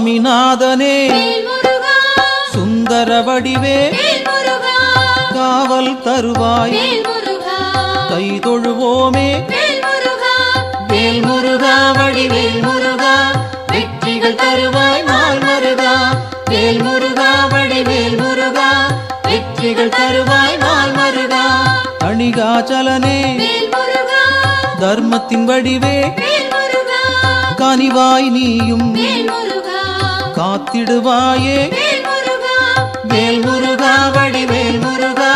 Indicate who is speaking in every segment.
Speaker 1: சுவாமிநாதனே சுந்தர வடிவே காவல் தருவாய் கை தொழுவோமே வேல் முருகா வடிவேல் முருகா வெற்றிகள் தருவாய் நாள் மருகா வேல் முருகா வடிவேல் முருகா வெற்றிகள் தருவாய் நாள் மருகா அணிகாச்சலனே தர்மத்தின் வடிவே கனிவாய் நீயும் காத்திடுவாயே வேல் முருகா வடிவேல் முருகா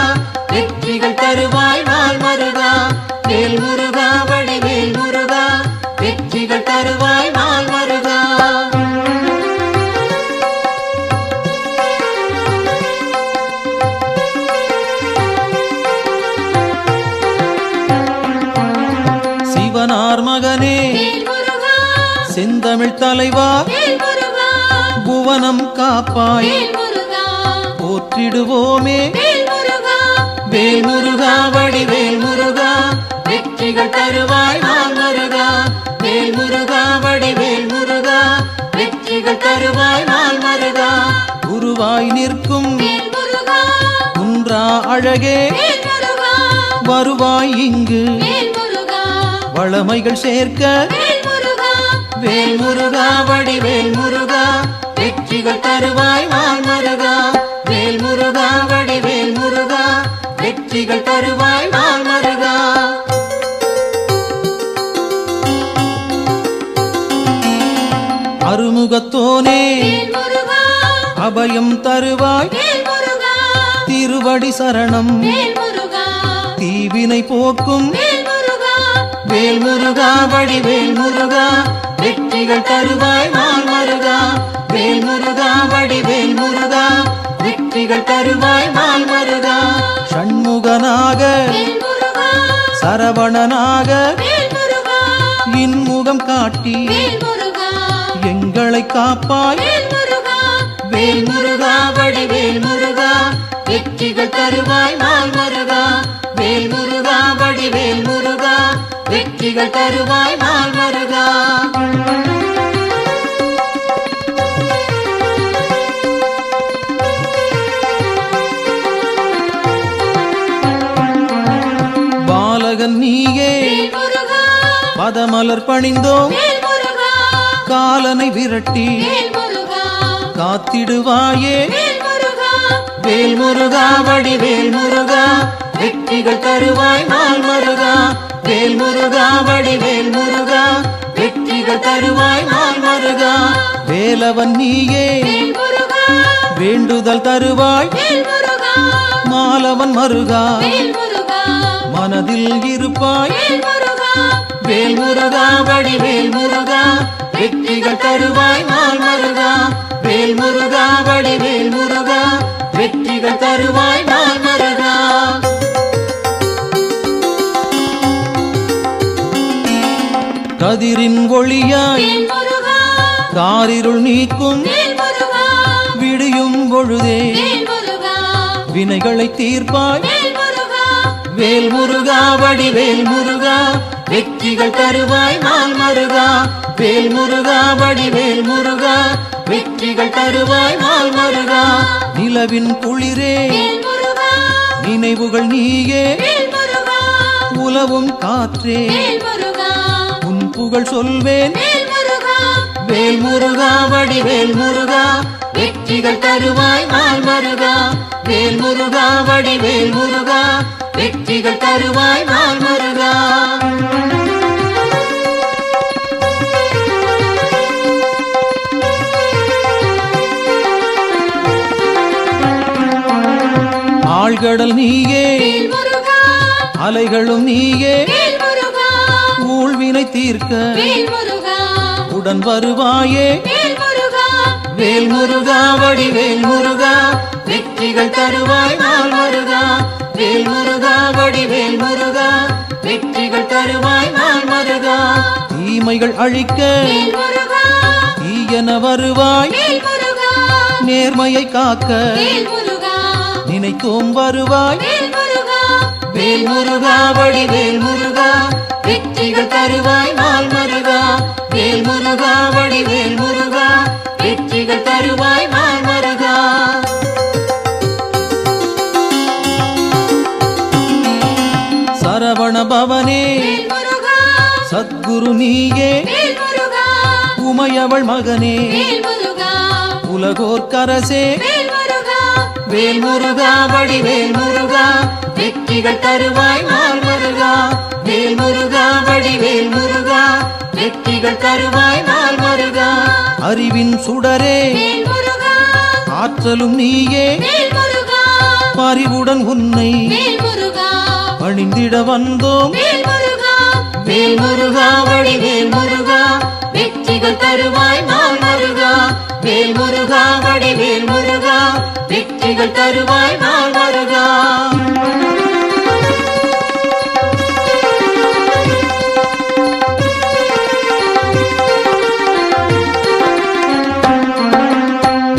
Speaker 1: வெற்றிகள் தருவாய் நாள் மருகா வேல் முருகா வடிவேல் முருகா வெற்றிகள் தருவாய் நாள் மருகா சிவனார் மகனே செந்தமிழ் தலைவா புவனம் காப்பாய் போற்றிடுவோமே வேல் முருகா வடிவேல் முருகா வெற்றிகள் தருவாய் நாள் மருகா வேல் முருகா வடிவேல் முருகா வெற்றிகள் தருவாய் நாள் மருகா குருவாய் நிற்கும் குன்றா அழகே வருவாய் இங்கு வளமைகள் சேர்க்க வேல் முருகா வடிவேல் முருகா வெற்றிகள் தருவாய் நாள் மருகா வேல் முருகா வடிவேல் முருகா வெற்றிகள் தருவாய் நாள் மருகா அருமுகத்தோனே அபயம் தருவாய் திருவடி சரணம் தீவினை போக்கும் வேல் முருகா வடிவேல் முருகா வெற்றிகள் தருவாய் நாள் மருகா வேல் முருகா வடிவேல் முருகா வெற்றிகள் தருவாய் நாள் மருகா ஷண்முகனாக சரவணனாக இன்முகம் காட்டி எங்களை காப்பாய் வேல் முருகா வடிவேல் முருகா வெற்றிகள் தருவாய் நாள் மருகா வேல் முருகா வடிவேல் முருகா வெற்றிகள் தருவாய் நாள் மருகா பாலகன் நீயே பதமலர் பணிந்தோம் காலனை விரட்டி காத்திடுவாயே வேல் முருகா வடிவேல் முருகா வெற்றிகள் தருவாய் நாள் மருகா வேல் முருகா வடிவேல் முருகா வெற்றிகள் தருவாய் நாள் மருகா வேலவன் நீயே வேண்டுதல் தருவாய் மாலவன் மருகா மனதில் இருப்பாய் வேல் முருகா வடிவேல் முருகா வெற்றிகள் தருவாய் நாள் மருகா வேல் முருகா வடிவேல் முருகா வெற்றிகள் தருவாய் நாள் மருகா கதிரின் ஒளியாய் காரிருள் நீக்கும் விடியும் பொழுதே வினைகளை தீர்ப்பாய் வேல் முருகா வடிவேல் முருகா வெற்றிகள் தருவாய் நாள் மருகா வேல் முருகா வடிவேல் முருகா வெற்றிகள் தருவாய் நாள் மருகா நிலவின் குளிரே நினைவுகள் நீயே உலவும் காற்றே உன் புகழ் சொல்வேன் வேல் முருகா வடிவேல் முருகா வெற்றிகள் தருவாய் நாள் மருகா வேல் முருகா வடிவேல் முருகா வெற்றிகள் தருவாய் நாள் மருகா ஆழ்கடல் நீயே அலைகளும் நீயே ஊழ்வினை தீர்க்க உடன் வருவாயே வேல் முருகா வடிவேல் முருகா வெற்றிகள் தருவாய் நாள் மருகா வேல் முருகா வடிவேல் முருகா வெற்றிகள் தருவாய் நாள் மருகா தீமைகள் அழிக்க தீயன வருவாய் நேர்மையை காக்க நினைத்தோம் வருவாய் வேல் முருகா வடிவேல் முருகா வெற்றிகள் தருவாய் நாள் மருகா வேல் முருகா வடிவேல் முருகா வெற்றிகள் வெற்றிகள் தருவாய் நாள் மருகா. சரவண பவனே சத்குரு நீயே, உமையவள் மகனே உலகோர்க்கரசே, வேல் முருகா வடிவேல் முருகா, வெற்றிகள் தருவாய் நாள் மருகா. வேல் முருகா வடிவேல் முருகா, வெற்றிகள் தருவாய் நாள் மருகா. அறிவின் சுடரே ஆற்றலும் நீயே, பரிவுடன் உன்னை பணிந்திட வந்தோம். வேல் முருகா வடிவேல் முருகா, வெற்றிகள் தருவாய் நாள் மருகா. வேல் முருகா வடிவேல் முருகா, வெற்றிகள் தருவாய் நாள் மருகா.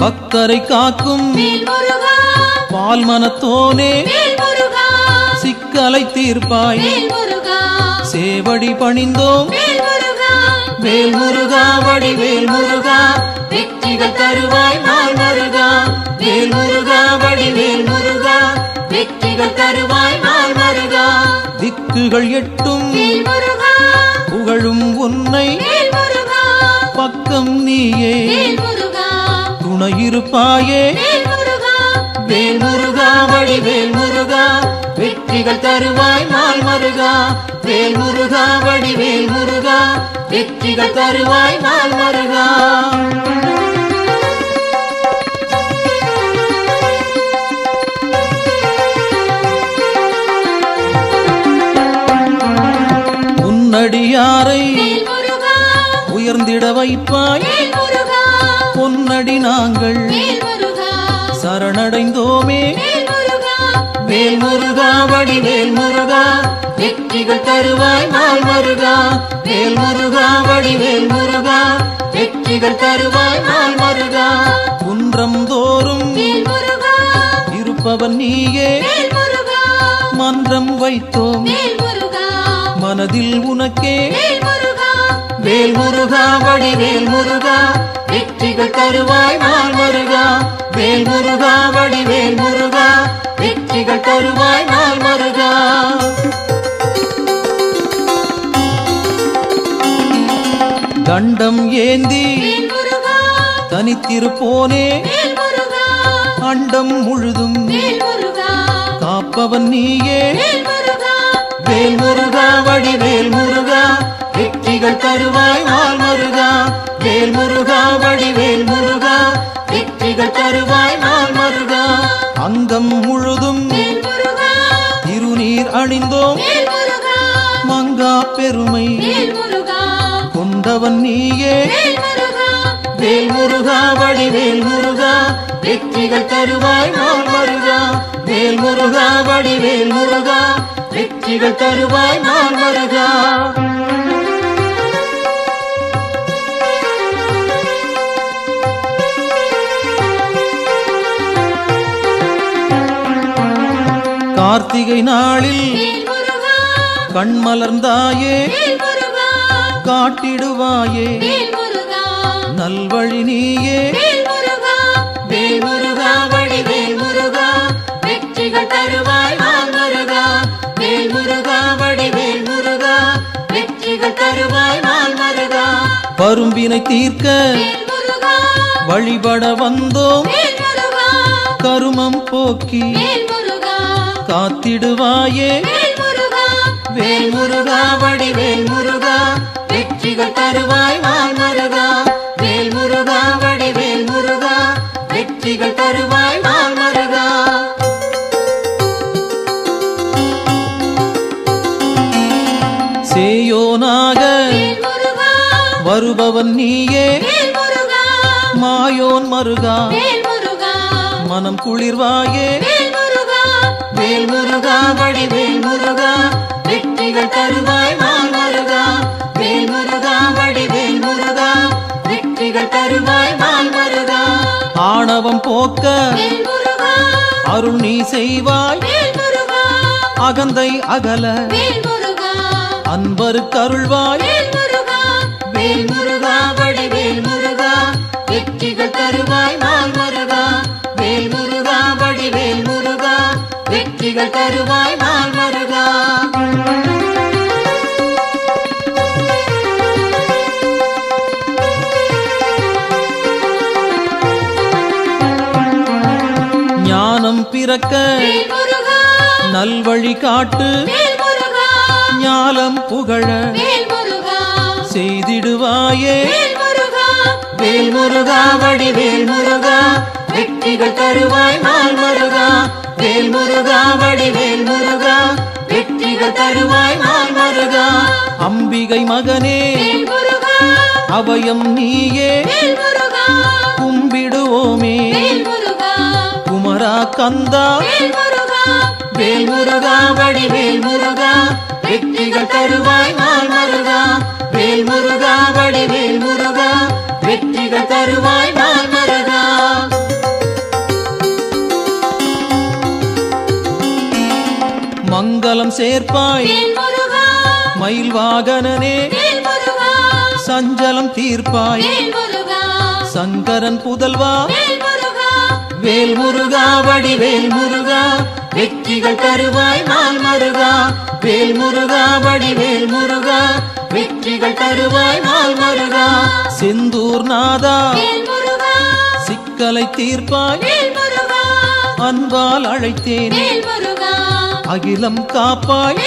Speaker 1: பக்தரை காக்கும் பால் மனத்தோனே, சிக்கலை தீர்ப்பாய் சேவடி பணிந்தோம். வேல் முருகா வடிவேல் முருகா, வெற்றிகள் தருவாய் நாள் மருகா. வேல் முருகா வடிவேல் முருகா, வெற்றிகள் தருவாய் நாள் மருகா. திக்குகள் எட்டும் புகழும் உன்னை, பக்கம் நீயே துணையிருப்பாயே. வேல் முருகா வடிவேல் முருகா, வெற்றிகள் தருவாய் நாள் மருகா. வேல் முருகா வடிவேல் முருகா, வெற்றிகள் தருவாய் நாள் மருகா. உன்னடியாரை உயர்ந்திட வைப்பாய், பொன்னடி நாங்கள் சரணடைந்தோமே. வேல் முருகா வடிவேல் முருகா, வெற்றிகள் தருவாய் நாள் மருகா. வேல் முருகா வடிவேல் முருகா, வெற்றிகள் தருவாய் நாள் மருகா. குன்றம் தோறும் இருப்பவன் நீயே, மன்றம் வைத்தோம் மனதில் உனக்கே. வேல் முருகா வடிவேல் முருகா, வெற்றிகள் தருவாய் நாள் மருகா. வேல் முருகா வடிவேல் முருகா, வெற்றிகள் தருவாய் நாள் மருகா. தண்டம் ஏந்தி தனித்திருப்போனே, அண்டம் முழுதும் காப்பவன் நீயே. வேல் முருகா வடிவேல் முருகா, வெற்றிகள் தருவாய் நாள் மருகா. வேல் முருகா வடிவேல் முருகா, வெற்றிகள் தருவாய் நாள் மருகா. அங்கம் முழுதும் திருநீர் அணிந்தோம், மங்கா பெருமை கொண்டவன் நீயே. வேல் முருகா வடிவேல் முருகா, வெற்றிகள் தருவாய் நாள் மருகா. வேல் முருகா வடிவேல் முருகா, வெற்றிகள் தருவாய் நாள் மருகா. கார்த்திகை நாளில் கண்மலர்ந்தாயே, காட்டிடுவாயே நல்வழி நீயே. வேல் முருகா வடிவேல் முருகா, வெற்றிகள் தருவாய் நாள் மருகா. வேல் முருகா வடிவேல் முருகா, வெற்றிகள் தருவாய் நாள் மருகா. பரும்பினை தீர்க்க வழிபட வந்தோம், கருமம் போக்கி காத்திடுவாயே. வேல் முருகா வடிவேல் முருகா, வெற்றிகள் தருவாய் நாள் மருகா. வேல் முருகா வடிவேல் முருகா, வெற்றிகள் தருவாய் நாள் மருகா. சேயோனாக வருபவன் நீயே, மாயோன் மருகா மனம் குளிர்வாயே. வேல் முருகா வடிவேல் முருகா, வெற்றிகள் தருவாய் நாள் மருகா. வேல் முருகா வடிவேல் முருகா, வெற்றிகள் தருவாய் நாள் மருகா. ஆணவம் போக்க அருள் நீ செய்வாய், அகந்தை அகல அன்பருக்கு அருள்வாய். வேல் முருகா வடிவேல் முருகா, வெற்றிகள் தருவாய் வெற்றிகள் தருவாய் நாள் மருகா. ஞானம் பிறக்க நல்வழி காட்டு, ஞாலம் புகழ செய்திடுவாயே வேல் முருகா. வடிவேல் முருகா வெற்றிகள் தருவாய் நாள் மருகா. வேல் முருகா வடிவேல் முருகா வெற்றிகள் தருவாய் நாள் மருகா. அம்பிகை மகனே அபயம் நீயே கும்பிடுவோமே குமரா கந்தா. வேல் முருகா வடிவேல் முருகா வெற்றிகள் தருவாய் நாள் மருகா. வேல் முருகா வடிவேல் முருகா வெற்றிகள் தருவாய் நாள் மருகா. மங்களம் சேர்ப்பாய் மயில் வாகனனே, சஞ்சலம் தீர்ப்பாய் சங்கரன் புதல்வா. வேல் முருகா வடிவேல் முருகா வெற்றிகள் தருவாய் நாள் மருகா. வேல் முருகா வடிவேல் முருகா வெற்றிகள் தருவாய் நாள் மருகா. செந்தூர் நாதா சிக்கலை தீர்ப்பாய் அன்பால் அழைத்தேன் அகிலம் காப்பாய்.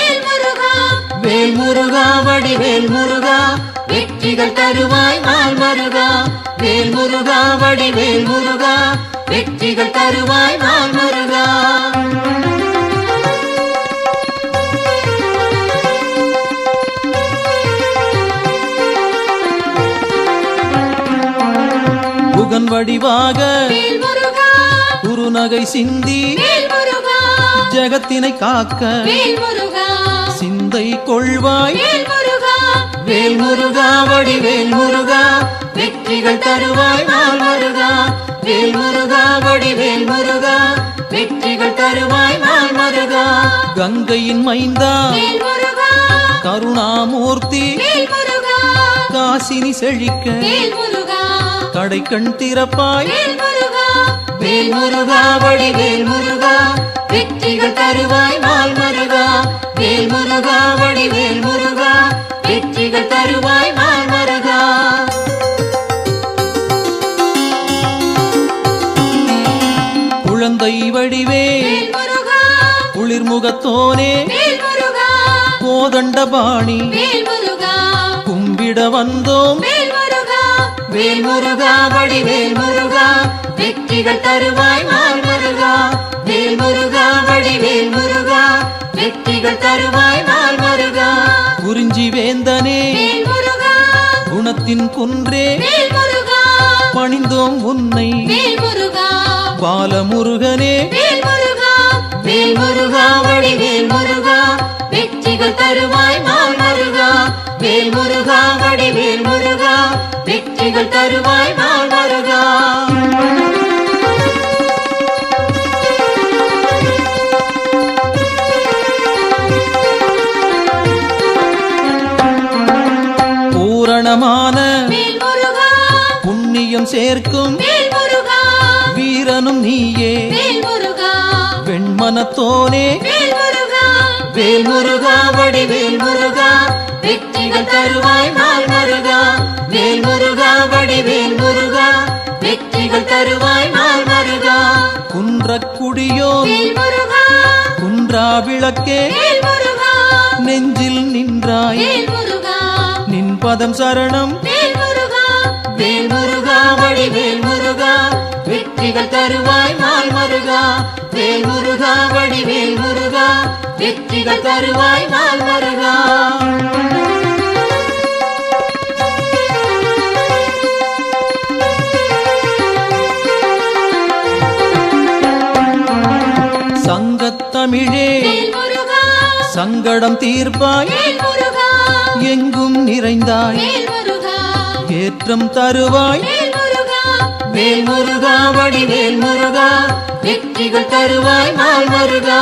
Speaker 1: வேல் முருகா வடிவேல் முருகா வெற்றிகள் தருவாய் நாள் மருகா. வேல் முருகா வடிவேல் முருகா வெற்றிகள் தருவாய் நாள் மருகா. புகன் வடிவாக குருநகை சிந்தி ஜகத்தினை காக்க சிந்தை கொள்வாய். வேல் முருகா வடிவேல் முருகா வெற்றிகள் தருவாய் நாள் மருகா. வேல் முருகா வடிவேல் முருகா வெற்றிகள் தருவாய் நாள் மருகா. கங்கையின் மைந்தா கருணாமூர்த்தி காசினி செழிக்க கடை கண் திறப்பாய். வேல் முருகா வடிவேல் முருகா வெற்றிகள் தருவாய் நாள் மருகா. வேல் முருகா வடிவேல் முருகா வெற்றிகள் தருவாய் நாள் மருகா. குழந்தை வடிவே குளிர்முகத்தோனே கோதண்டபாணி கும்பிட வந்தோம். வேல் முருகா வடிவேல் முருகா வெற்றிகள் தருவாய் நாள் மருகா. வேல் முருகா வடிவேல் முருகா வெற்றிகள் தருவாய் நாள் மருகா. குறிஞ்சி வேந்தனே குணத்தின் குன்றே பணிந்தோம் உன்னை பாலமுருகனே. வேல் முருகா வடிவேல் முருகா வெற்றிகள் தருவாய் நாள் மருகா. வேல் முருகா வடிவேல் முருகா வெற்றிகள் தருவாய் நாள் மருகா. பூரணமான புண்ணியம் சேர்க்கும் வீரனும் நீயே வெண்மனத்தோனே. வேல் முருகா வடிவேல் முருகா வெற்றிகள் தருவாய் நாள் மருகா. வேல் முருகா வடிவேல் முருகா வெற்றிகள் தருவாய் நாள் மருகா. குன்றக்குடியோ குன்றா விளக்கே நெஞ்சில் நின்றாய் நின் பதம் சரணம். வேல் முருகா வடிவேல் முருகா வெற்றிகள் தருவாய் நாள் மருகா. வேல் முருகா வடிவேல் முருகா வெற்றிகள் தருவாய் நாள் மருகா. சங்கத்தமிழே சங்கடம் தீர்ப்பாய் எங்கும் நிறைந்தாய் ஏற்றம் தருவாய். வேல் முருகா வடிவேல் முருகா வெற்றிகள் தருவாய் நாள் மருகா.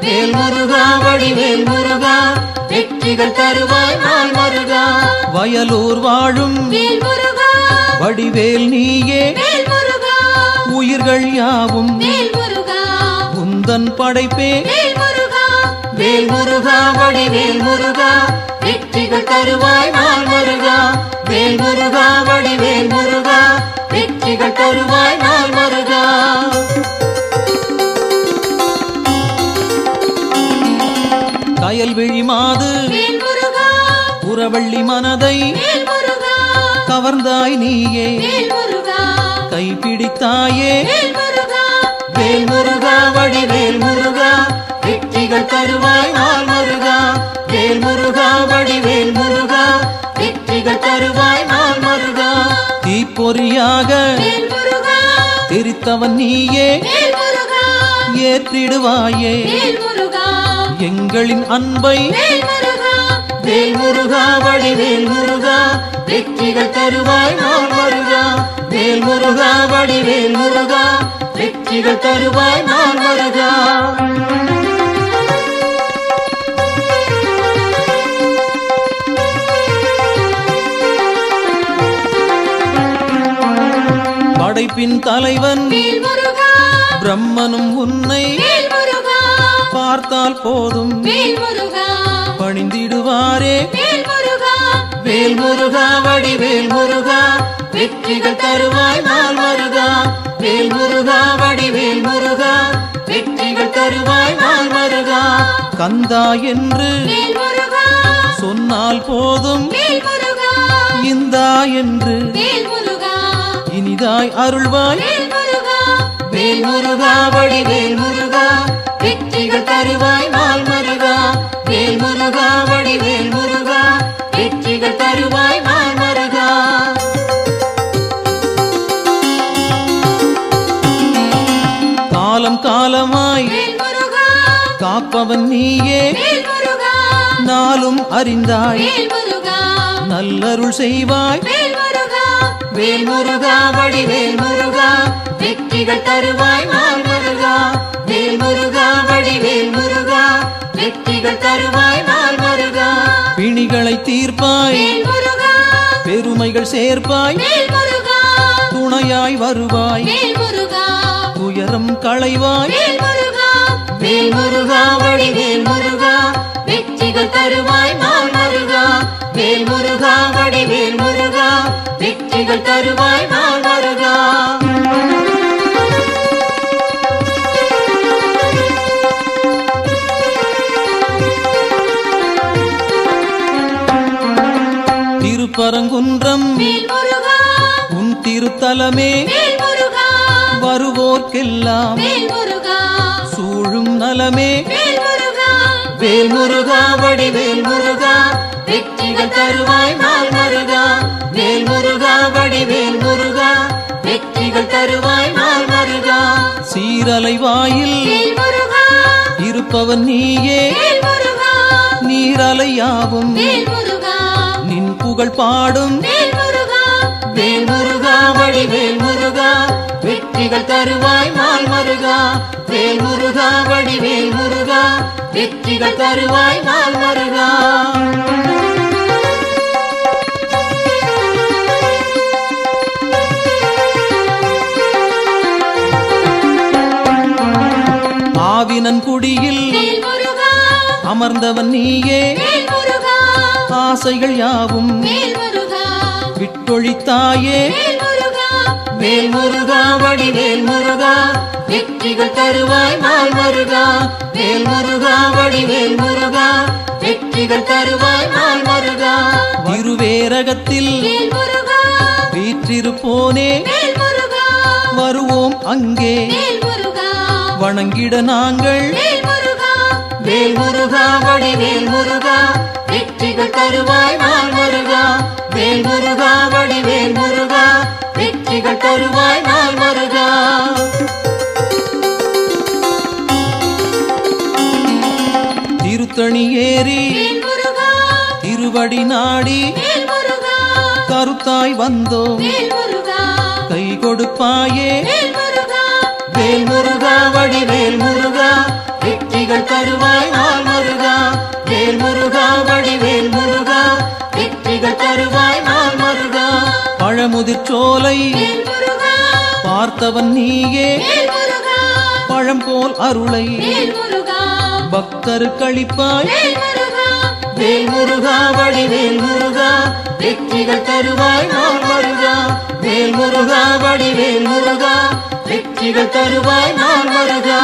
Speaker 1: வேல் முருகா வடிவேல் முருகா வெற்றிகள் தருவாய் நாள் மருகா. வயலூர் வாழும் வடிவேல் நீயே உயிர்கள் யாவும் உந்தன் படைப்பே. வேல் முருகா வடிவேல் முருகா வெற்றிகள் தருவாய் நாள் முருகா வேல் முருகா வடிவேல் முருகா வெற்றிகள் தருவாய் நாள் முருகா கயல்விழி மாது புறவள்ளி மனதை கவர்ந்தாய் நீயே கைப்பிடித்தாயே வேல் முருகா வடிவேல் முருகா வெற்றிகள் தருவாய் நாள் முருகா வேல் முருகா வடிவேல் முருகா வெற்றிகள் தருவாய் நாள் முருகா தீப்பொறியாக தெரித்தவன் நீயே ஏற்றிடுவாயே எங்களின் அன்பை வேல் முருகா வடிவேல் முருகா வெற்றிகள் தருவாய் நாள் முருகா வேல் முருகா வடிவேல் முருகா வெற்றிகள் தருவாய் நாள் முருகா படைப்பின் தலைவன் பிரம்மனும் உன்னை பார்த்தால் போதும் பணிந்திடுவாரே வேல் முருகா வடிவேல் முருகா வெற்றிகள் தருவாய் நாள் முருகா வேல் முருகா வடிவேல் முருகா வெற்றிகள் தருவாய் நாள் முருகா கந்தா என்று சொன்னால் போதும் இந்தா என்று இனிதாய் அருள்வாய் வேல் முருகா வடிவேல் முருகா வெற்றிகள் தருவாய் நாள் முருகா வேல் முருகா வடிவேல் முருகா வெற்றிகள் தருவாய் நாள் முருகா காலம் காலமாய் காப்பவன் நீயே நாளும் அறிந்தாய் நல்லருள் செய்வாய் வேல் முருகா வடிவேல் முருகா வெற்றிகள் தருவாய் நாள் முருகா வேல் முருகா வடிவேல் முருகா வெற்றிகள் தருவாய் நாள் முருகா பிணிகளை தீர்ப்பாய் பெருமைகள் சேர்ப்பாய் துணையாய் வருவாய் துயரம் களைவாய் வேல் முருகா வடிவேல் முருகா வெற்றிகள் தருவாய் நாள் முருகா வேல் முருகா வடிவேல் முருகா வெற்றிகள் தருவாய் நாள் முருகா திருப்பரங்குன்றம் உன் திருத்தலமே வருவோர்க்கெல்லாம் சூழும் நலமே வேல் முருகா வடிவேல் முருகா வெற்றிகள் தருவாய் நாள் முருகா வேல் முருகா வடிவேல் முருகா வெற்றிகள் தருவாய் நாள் முருகா சீரலை வாயில் இருப்பவன் நீயே நீரலையாவும் நின் புகழ் பாடும் வேல் முருகா வடிவேல் முருகா வெற்றிகள் தருவாய் நாள் முருகா வேல் முருகா வடிவேல் முருகா வெற்றிகள் தருவாய் நாள் முருகா ஆவினன் குடியில் அமர்ந்தவன் நீயே ஆசைகள் யாவும் விட்டொழித்தாயே வேல் முருகா வடிவேல் முருகா வெற்றிகள் தருவாய் நாள் முருகா வேல் முருகா வடிவேல் முருகா வெற்றிகள் தருவாய் நாள் முருகா திருவேரகத்தில் வீற்றிருப்போனே வருவோம் அங்கே வணங்கிட நாங்கள் வேல் முருகா வடிவேல் முருகா வெற்றிகள் தருவாய் நாள் முருகா வேல் முருகா வடிவேல் முருகா வெற்றிகள் தருவாய் நாள் முருகா திருத்தணி ஏறி திருவடி நாடி கருத்தாய் வந்தோம் கை கொடுப்பாயே வேல் முருகா வடிவேல் முருகா வெற்றிகள் தருவாய் நாள் முருகா வேல் முருகா வடிவேல் முருகா வெற்றிகள் தருவாய் நாள் முருகா பழமுதிர் சோலை பார்த்தவன் நீயே பழம் போல் அருளை
Speaker 2: பக்தருக்களிப்பாய்
Speaker 1: வேல் முருகா வேல் முருகா வடிவேல் முருகா வெற்றிகள் தருவாய் நாள் முருகா வேல் முருகா வடிவேல் முருகா வெற்றிகள் தருவாய் நாள் முருகா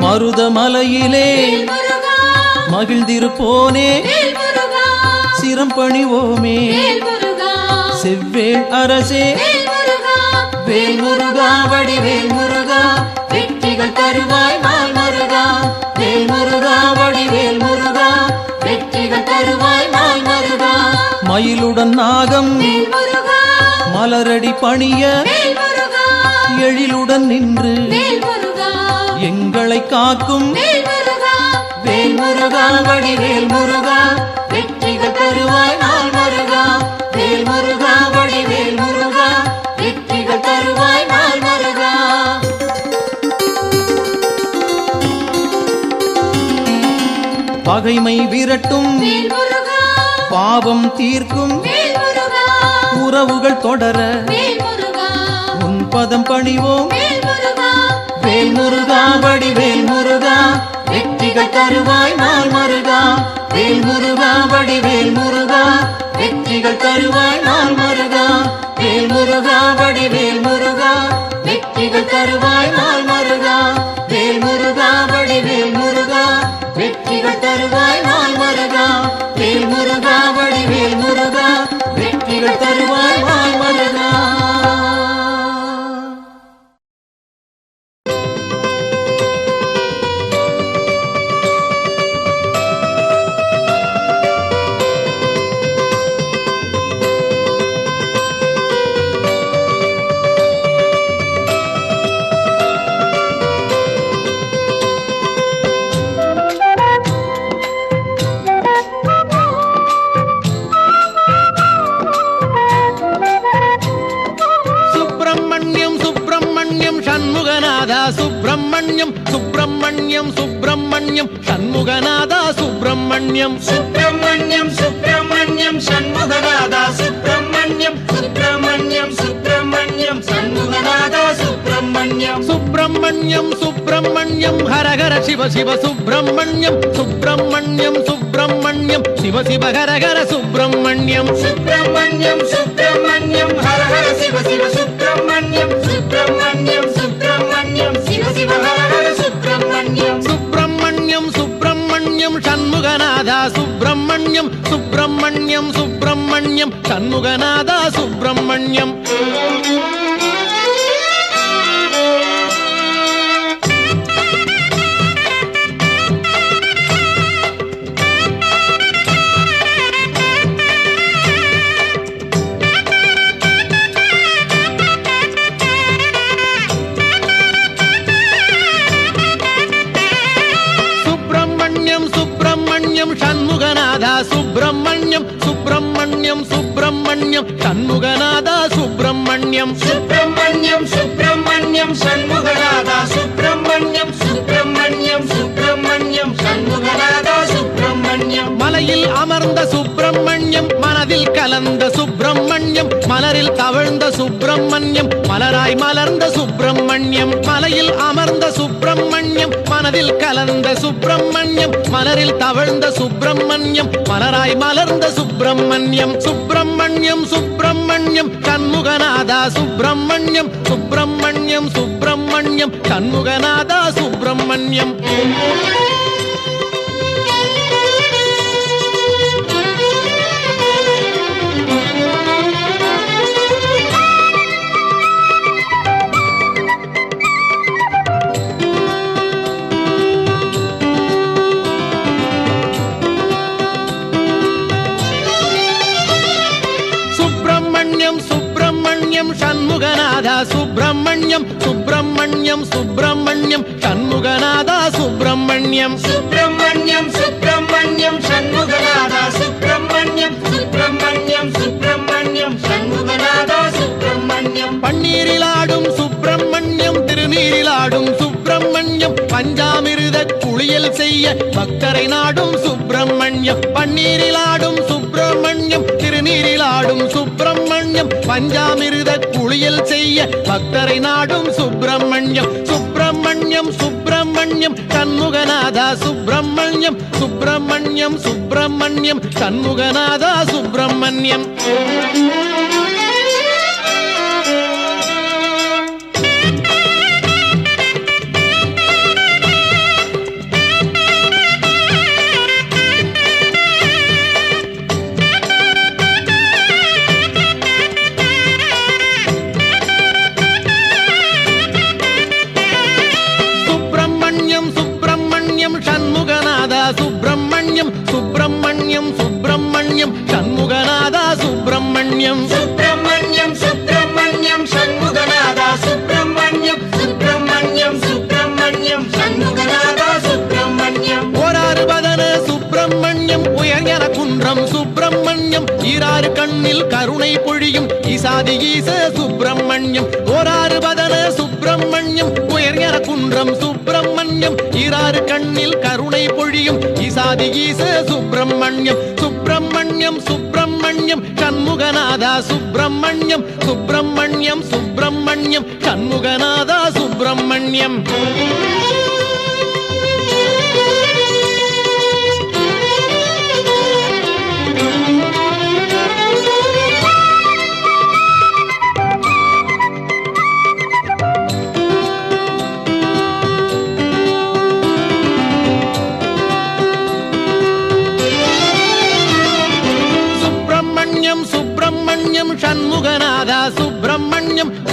Speaker 2: மருதமலையிலே மகிழ்ந்திருப்போனே சிரம் பணிவோமே செவ்வேள் அரசே
Speaker 1: வேல் முருகா வடிவேல் முருகா வெற்றிகள் தருவாய் நாள் முருகா வேல் முருகா வடிவேல் முருகா வெற்றிகள் தருவாய் நாள் முருகா
Speaker 2: மயிலுடன் நாகம் மலரடி பணிய எழிலுடன் நின்று எங்களை காக்கும்
Speaker 1: வேல் முருகா வடிவேல் முருகா வெற்றிகள் தருவாய் நாள் முருகா வேல் முருகா வடிவேல் முருகா வெற்றிகள் தருவாய் நாள் முருகா
Speaker 2: பகைமை விரட்டும் பாவம் தீர்க்கும் உறவுகள் தொடர உன் பதம் பணிவோம்
Speaker 1: வேல் முருகா வடிவேல் முருகா வெற்றிகள் தருவாய் நாள் முருகா வேல் முருகா வடிவேல் முருகா வெற்றிகள் தருவாய் நாள் முருகா வேல் முருகா வடிவேல் முருகா வெற்றிகள் தருவாய் நாள் முருகா வேல் முருகா வடிவேல் முருகா வெற்றிகள் தருவாய் நாள் முருகா வேல் முருகா வடிவேல் முருகா வெற்றிகள் தருவாய் நாள் முருகா
Speaker 2: சுப்பிரமணியம் சுப்பிரமணியம் சுப்பிரமணியம் சண்முகநாதா சுப்பிரமணியம்
Speaker 3: சுப்பிரமணியம் சுப்பிரமணியம் சண்முகநாதா சுப்பிரமணியம் சுப்பிரமணியம் சுப்பிரமணியம் சண்முகநாதா சுப்பிரமணியம்
Speaker 2: சுப்பிரமணியம் சுப்பிரமணியம் ஹரஹர சிவ சிவ சுப்பிரமணியம் சுப்பிரமணியம் சுப்பிரமணியம் சிவ சிவ ஹரஹர சுப்பிரமணியம்
Speaker 3: சுப்பிரமணியம் சுப்பிரமணியம் ஹரஹர சிவ சிவ சுப்பிரமணியம் சுப்பிரமணியம் சுப்பிரமணியம் சிவ சிவ ஹரஹர சுப்பிரமணியம்
Speaker 2: சுப்பிரமணியம் சுப்பிரமணியம் சண்முகநாதா சுப்பிரமணியம் சுப்பிரமணியம் சுப்பிரமணியம் சண்முகநாதா சுப்பிரமணியம் சண்முகநாதா சுப்பிரமணியம் சுப்பிரமணியம் சுப்பிரமணியம் சண்முகநாதா சுப்பிரமணியம்
Speaker 3: சுப்பிரமணியம் சுப்பிரமணியம் சண்முகநாதா சுப்பிரமணியம் சுப்பிரமணியம் சுப்பிரமணியம் சண்முகநாதா சுப்பிரமணியம்
Speaker 2: மலையில் அமர்ந்த சுப்பிரமணியம் மனதில் கலந்த சுப்பிரமணியம் மலரில் தவழ்ந்த சுப்பிரமணியம் மலராய் மலர்ந்த சுப்பிரமணியம் மலையில் அமர்ந்த சுப்பிரமணியம் மனதில் கலந்த சுப்பிரமணியம் மலரில் தவழ்ந்த சுப்பிரமணியம் மலராய் மலர்ந்த சுப்பிரமணியம் சுப்பிரமணியம் சுப்பிரமணியம் சண்முகநாதா சுப்பிரமணியம் சுப்பிரமணியம் சுப்பிரமணியம் சண்முகநாதா சுப்பிரமணியம் சுப்பிரமணியம் சண்முகநாதா சுப்பிரமணியம் சுப்பிரமணியம் சுப்பிரமணியம் சண்முகநாதா சுப்பிரமணியம்
Speaker 3: சுப்பிரமணியம் சுப்பிரமணியம் சண்முகநாதா சுப்பிரமணியம் சுப்பிரமணியம் சுப்பிரமணியம் சண்முகநாதா சுப்பிரமணியம்
Speaker 2: பன்னீரிலாடும் சுப்பிரமணியம் திருநீரிலாடும் சுப்பிரமணியம் பஞ்சாமிருத குளியல் செய்ய பக்தரை நாடும் சுப்பிரமணியம் பன்னீரிலாடும் சுப்பிரமணியம் திருநீரிலாடும் சுப்பிரமணியம் பஞ்சாமிர்த குளியல் செய்ய பக்தரை நாடும் சுப்பிரமணியம் சுப்பிரமணியம் சுப்பிரமணியம் சண்முகநாதா சுப்பிரமணியம் சுப்பிரமணியம் சுப்பிரமணியம் சண்முகநாதா சுப்பிரமணியம் சண்முகநாதா சுப்பிரமணியம் சுப்பிரமணியம் சுப்பிரமணியம் சண்முகநாதா சுப்பிரமணியம்
Speaker 3: சுப்பிரமணியம் சுப்பிரமணியம் சண்முகநாதா சுப்பிரமணியம் சுப்பிரமணியம் சுப்பிரமணியம் சண்முகநாதா சுப்பிரமணியம்
Speaker 2: ஓராறு பதன சுப்பிரமணியம் உயர்ஞன குன்றம் சுப்பிரமணியம் ஈராறு கண்ணில் கருணை பொழியும் ஈசாதி ஈச சுப்பிரமணியம் ஓராறு பதன சுப்பிரமணியம் உயர்ஞன குன்றம் சுப்பிரமணியம் ஈராறு கண்ணில் கருணை பொழியும் ஈசாதி ஈச சுப்பிரமணியம் சுப்பிரமணியம் சுப்பிரமணியம் சண்முகநாதா சுப்பிரமணியம் சுப்பிரமணியம் சுப்பிரமணியம் சண்முகநாதா சுப்பிரமணியம் சுப்பிரமணியம் சண்முகநாதா சுப்பிரமணியம்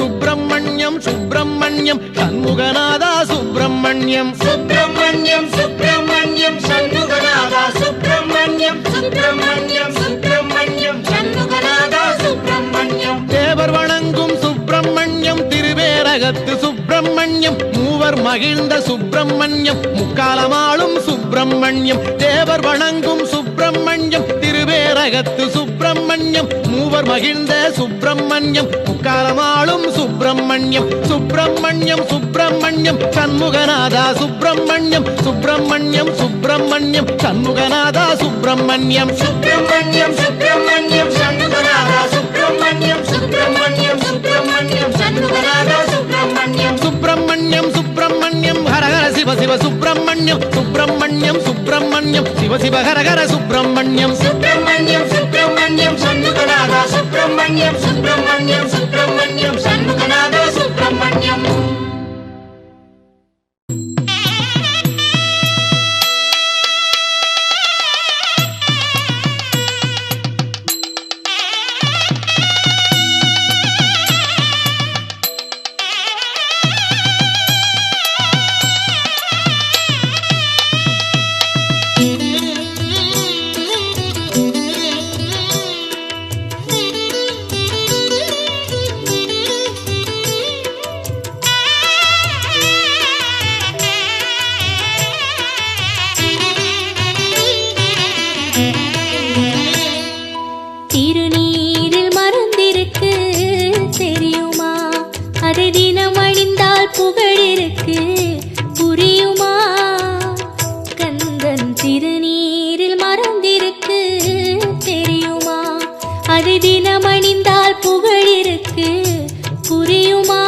Speaker 2: சுப்பிரமணியம் சுப்பிரமணியம் சண்முகநாதா சுப்பிரமணியம்
Speaker 3: சுப்பிரமணியம் சுப்பிரமணியம் சண்முகநாதா சுப்பிரமணியம் சுப்பிரமணியம் சுப்பிரமணியம் சண்முகநாதா சுப்பிரமணியம்
Speaker 2: தேவர் வணங்கும் சுப்பிரமணியம் திருவேரகத்து சுப்பிரமணியம் மூவர் மகிழ்ந்த சுப்பிரமணியம் முக்காலமாளும் சுப்பிரமணியம் தேவர் வணங்கும் சுப்பிரமணியம் திருவேரகத்து சுப்பிரமணியம் மூவர் மகிழ்ந்த சுப்பிரமணியம் முக்காலமாளும் சுப்பிரமணியம் சுப்பிரமணியம் சுப்பிரமணியம் சண்முகநாதா சுப்பிரமணியம் சுப்பிரமணியம் சுப்பிரமணியம் சண்முகநாதா சுப்பிரமணியம்
Speaker 3: சுப்பிரமணியம் சுப்பிரமணியம் சண்முகநாதா சுப்பிரமணியம் சுப்பிரமணியம் சுப்பிரமணியம் சண்முகநாதா சுப்பிரமணியம்
Speaker 2: சுப்பிரமணியம் சுப்பிரமணியம் ஹரஹர சிவ சிவ சுப்பிரமணியம் சுப்பிரமணியம் சுப்பிரமணியம் சிவ சிவ ஹரஹர சுப்பிரமணியம்
Speaker 3: சுப்பிரமணியம் சுப்பிரமணியம் சண்முகநாதா சுப்பிரமணியம் சுப்பிரமணியம் சுப்பிரமணியம் சண்முகநாதா சுப்பிரமணியம்
Speaker 4: திருநீரில் மறந்திருக்கு தெரியுமா அதை தினம் அணிந்தால் புகழிருக்கு புரியுமா கந்தன் திருநீரில் மறந்திருக்கு தெரியுமா அதை தினம் அணிந்தால் புகழிருக்கு புரியுமா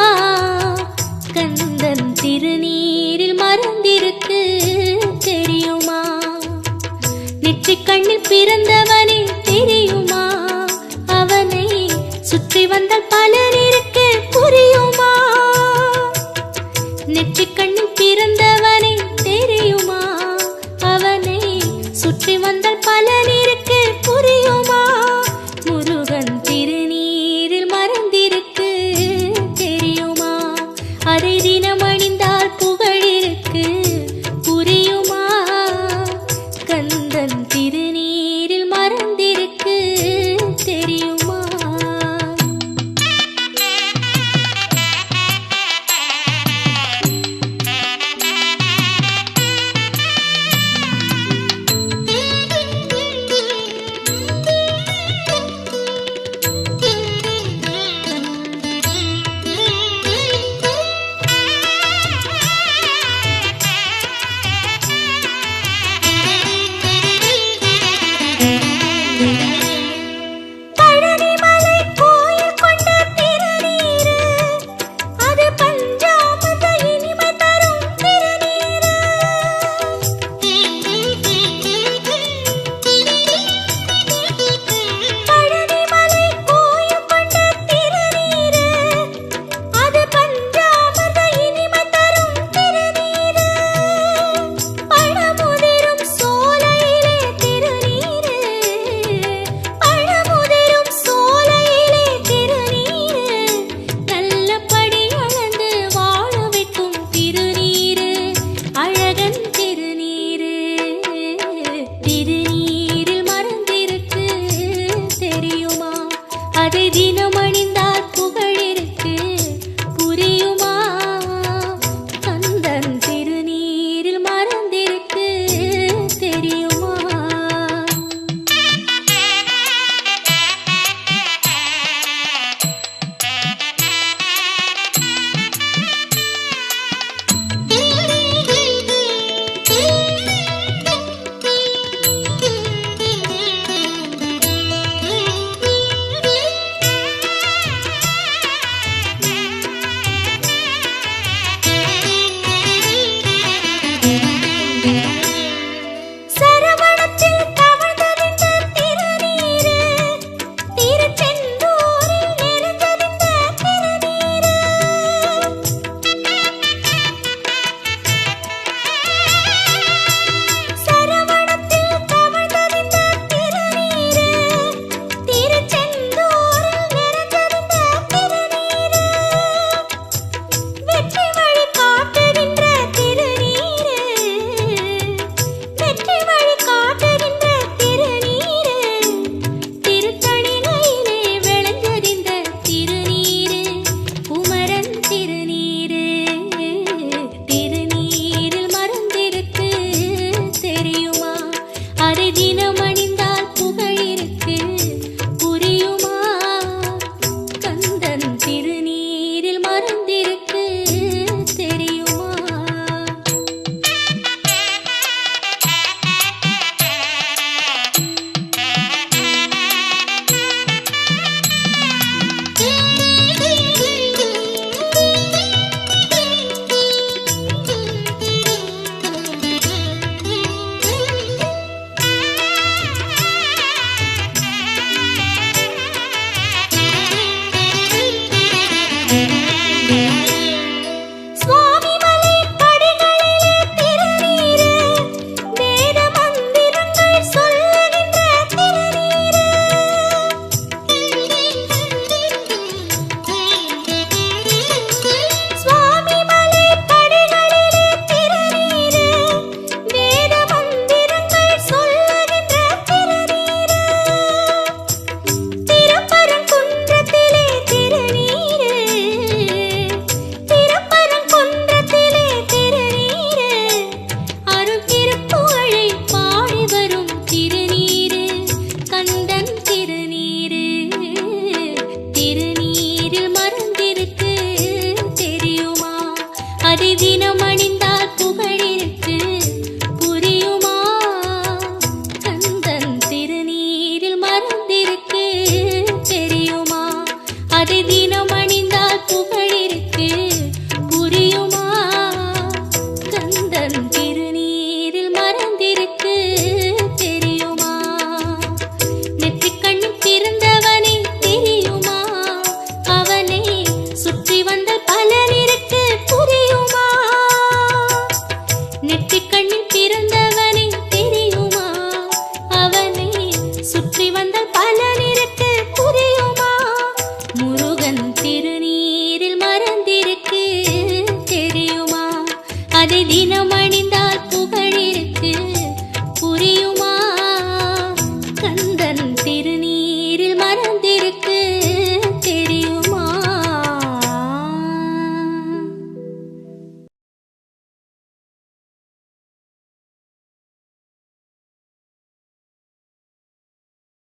Speaker 4: கந்தன் திருநீரில் மறந்திருக்கு தெரியுமா நெற்றிக் கண்ணில் பிறந்தவனே தெரியுமா அவனை சுற்றி வந்தால் பலன் இருக்கு புரியுமா நெற்றிக் கண்ணில் பிறந்தவனே தெரியுமா அவனை சுற்றி வந்தால் பலன் இருக்கு புரியுமா முருகன் திருநீரில் மறந்திருக்கு தெரியுமா அதை தினம் அணிந்தால் புகழிருக்கு புரியுமா கந்தன் திருநீரில் மறந்திருக்கு தெரியுமா தினமணிந்தால் புகழிருக்கு புரியுமா கந்தன் திருநீரில் மறந்திருக்கு தெரியுமா சரவணத்தில் தவழ்ந்தறிந்த திருநீரு திருச்செந்தூரில் நிறைந்தறிந்த திருநீரு சரவணத்தில் தவழ்ந்தறிந்த திருநீரு திருச்செந்தூரில் நிறைந்தறிந்த திருநீரு வெற்றி வழி காட்டுகின்ற திருநீரு வெற்றி வழி காட்டுகின்ற திருநீரு திருத்தணிகையிலே விளைந்தறிந்த திருநீரு குமரன் திருநீரு திருநீரில் மறந்திருக்கு தெரியுமா அதை தினம்